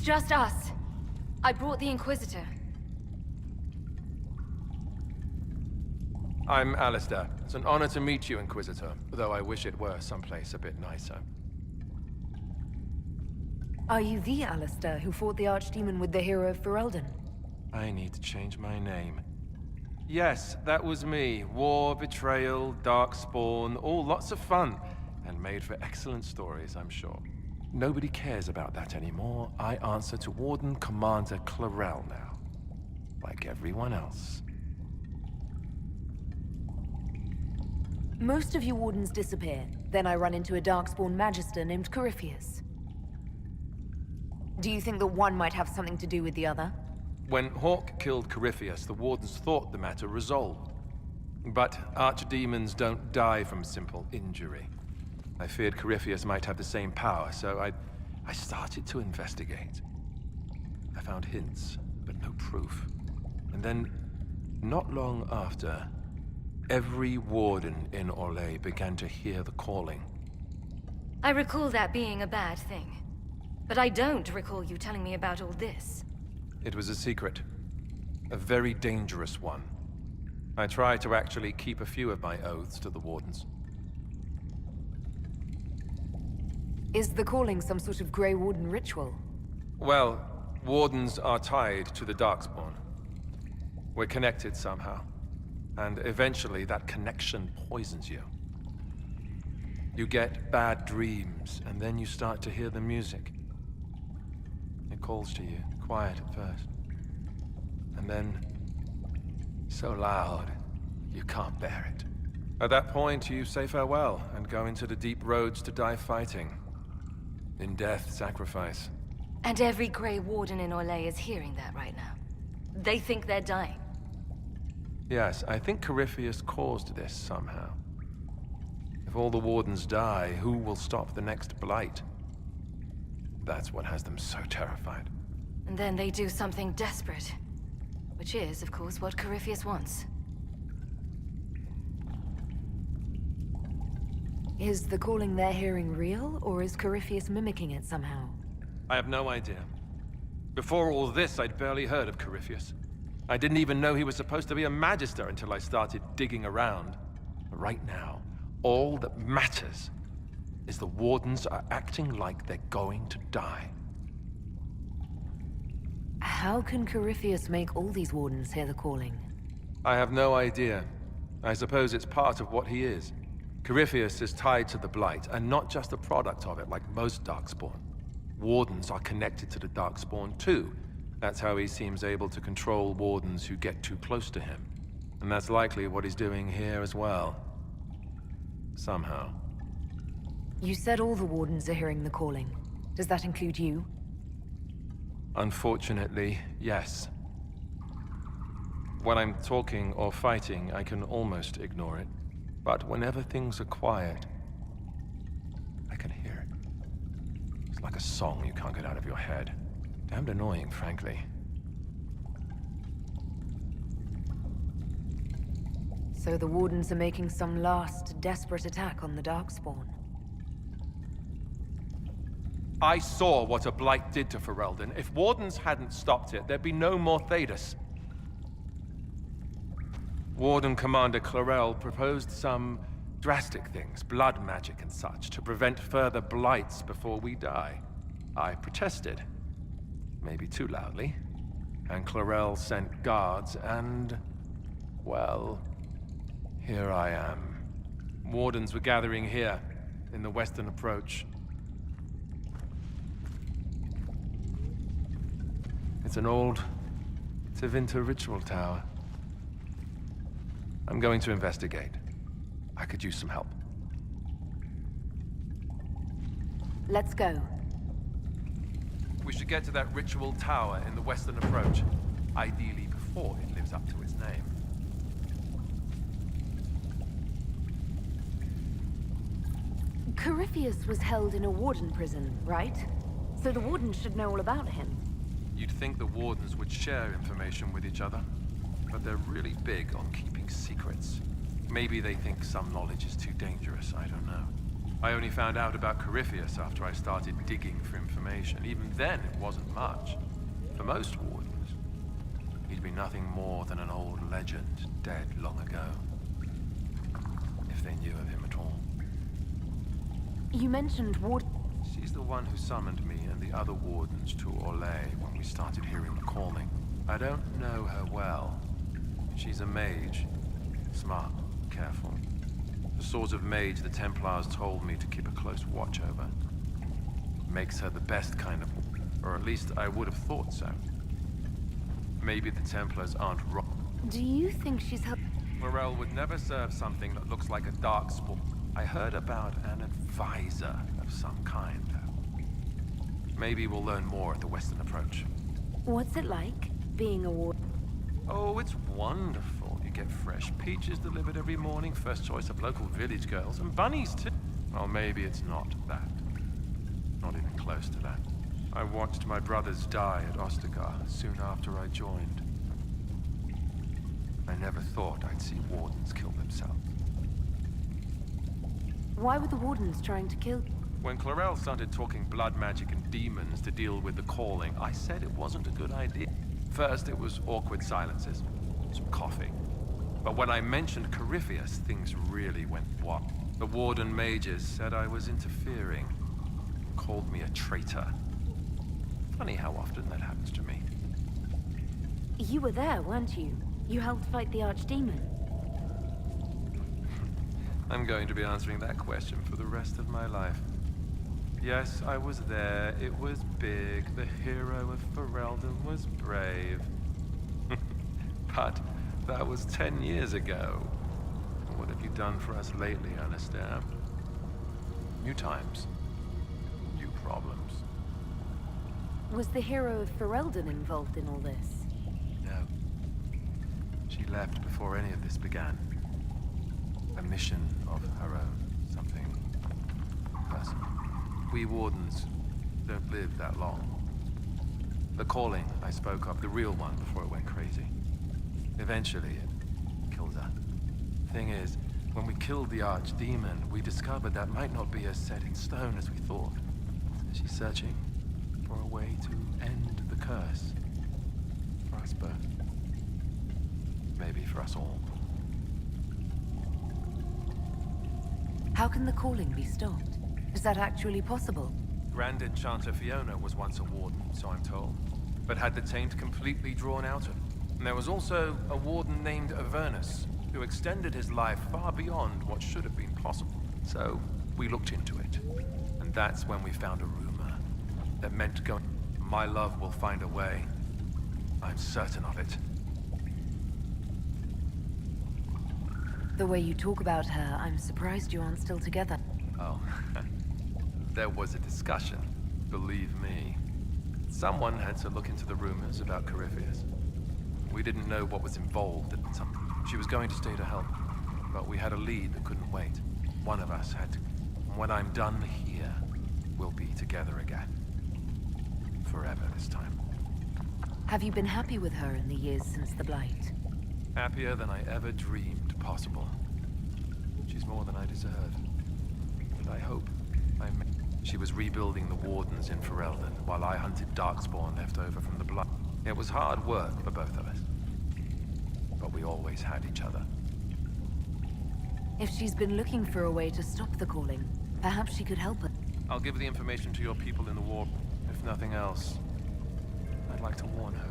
It's just us. I brought the Inquisitor. I'm Alistair. It's an honor to meet you, Inquisitor, though I wish it were someplace a bit nicer. Are you the Alistair who fought the Archdemon with the hero of Ferelden? I need to change my name. Yes, that was me. War, betrayal, darkspawn, all lots of fun. And made for excellent stories, I'm sure. Nobody cares about that anymore. I answer to Warden Commander Clarel now. Like everyone else. Most of you Wardens disappear. Then I run into a Darkspawn Magister named Corypheus. Do you think that one might have something to do with the other? When Hawk killed Corypheus, the Wardens thought the matter resolved. But archdemons don't die from simple injury. I feared Corypheus might have the same power, so I started to investigate. I found hints, but no proof. And then, not long after, every warden in Orlais began to hear the calling. I recall that being a bad thing. But I don't recall you telling me about all this. It was a secret. A very dangerous one. I tried to actually keep a few of my oaths to the wardens. Is the calling some sort of Grey Warden ritual? Well, wardens are tied to the Darkspawn. We're connected somehow. And eventually that connection poisons you. You get bad dreams, and then you start to hear the music. It calls to you, quiet at first. And then, so loud, you can't bear it. At that point, you say farewell, and go into the deep roads to die fighting. In death, sacrifice. And every Grey Warden in Orlais is hearing that right now. They think they're dying. Yes, I think Corypheus caused this somehow. If all the wardens die, who will stop the next blight? That's what has them so terrified. And then they do something desperate. Which is, of course, what Corypheus wants. Is the calling they're hearing real, or is Corypheus mimicking it somehow? I have no idea. Before all this, I'd barely heard of Corypheus. I didn't even know he was supposed to be a Magister until I started digging around. But right now, all that matters is the Wardens are acting like they're going to die. How can Corypheus make all these Wardens hear the calling? I have no idea. I suppose it's part of what he is. Corypheus is tied to the Blight, and not just a product of it like most Darkspawn. Wardens are connected to the Darkspawn too. That's how he seems able to control Wardens who get too close to him. And that's likely what he's doing here as well. Somehow. You said all the Wardens are hearing the calling. Does that include you? Unfortunately, yes. When I'm talking or fighting, I can almost ignore it. But whenever things are quiet, I can hear it. It's like a song you can't get out of your head. Damned annoying, frankly. So the Wardens are making some last, desperate attack on the Darkspawn. I saw what a Blight did to Ferelden. If Wardens hadn't stopped it, there'd be no more Thedas. Warden Commander Clarel proposed some drastic things, blood magic and such, to prevent further blights before we die. I protested. Maybe too loudly. And Clarel sent guards and... well, here I am. Wardens were gathering here, in the western approach. It's an old Tevinter ritual tower. I'm going to investigate. I could use some help. Let's go. We should get to that ritual tower in the western approach. Ideally before it lives up to its name. Corypheus was held in a Warden prison, right? So the Wardens should know all about him. You'd think the Wardens would share information with each other, but they're really big on keeping secrets. Maybe they think some knowledge is too dangerous, I don't know. I only found out about Corypheus after I started digging for information. Even then, it wasn't much. For most wardens, he'd be nothing more than an old legend, dead long ago. If they knew of him at all. You mentioned Ward... She's the one who summoned me and the other wardens to Orlais when we started hearing the calling. I don't know her well. She's a mage. Smart, careful. The sort of mage the Templars told me to keep a close watch over. Makes her the best kind of... or at least I would have thought so. Maybe the Templars aren't wrong. Do you think she's help... Morel would never serve something that looks like a darkspawn. I heard about an advisor of some kind. Maybe we'll learn more at the Western Approach. What's it like, being a ward? Oh, it's wonderful. You get fresh peaches delivered every morning, first choice of local village girls, and bunnies too. Well, maybe it's not that. Not even close to that. I watched my brothers die at Ostagar soon after I joined. I never thought I'd see wardens kill themselves. Why were the wardens trying to kill... When Clarel started talking blood magic and demons to deal with the calling, I said it wasn't a good idea. First, it was awkward silences, some coughing. But when I mentioned Corypheus, things really went wild. The warden mages said I was interfering, called me a traitor. Funny how often that happens to me. You were there, weren't you? You helped fight the Archdemon. I'm going to be answering that question for the rest of my life. Yes, I was there. It was big. The hero of Ferelden was brave. But that was 10 years ago. What have you done for us lately, Alistair? New times. New problems. Was the hero of Ferelden involved in all this? No. She left before any of this began. A mission of her own. Something personal. We wardens don't live that long. The calling I spoke of, the real one before it went crazy. Eventually, it killed her. Thing is, when we killed the Archdemon, we discovered that might not be as set in stone as we thought. She's searching for a way to end the curse. For us both. Maybe for us all. How can the calling be stopped? Is that actually possible? Grand Enchanter Fiona was once a warden, so I'm told, but had the taint completely drawn out of him. And there was also a warden named Avernus, who extended his life far beyond what should have been possible. So we looked into it, and that's when we found a rumor that meant going. My love will find a way. I'm certain of it. The way you talk about her, I'm surprised you aren't still together. Oh, there was a discussion, believe me. Someone had to look into the rumors about Corypheus. We didn't know what was involved at some. She was going to stay to help, but we had a lead that couldn't wait. One of us had to. When I'm done here, we'll be together again. Forever this time. Have you been happy with her in the years since the Blight? Happier than I ever dreamed possible. She's more than I deserve. And I hope she was rebuilding the Wardens in Ferelden while I hunted Darkspawn left over from the Blood. It was hard work for both of us. But we always had each other. If she's been looking for a way to stop the calling, perhaps she could help us. I'll give the information to your people in the war. If nothing else, I'd like to warn her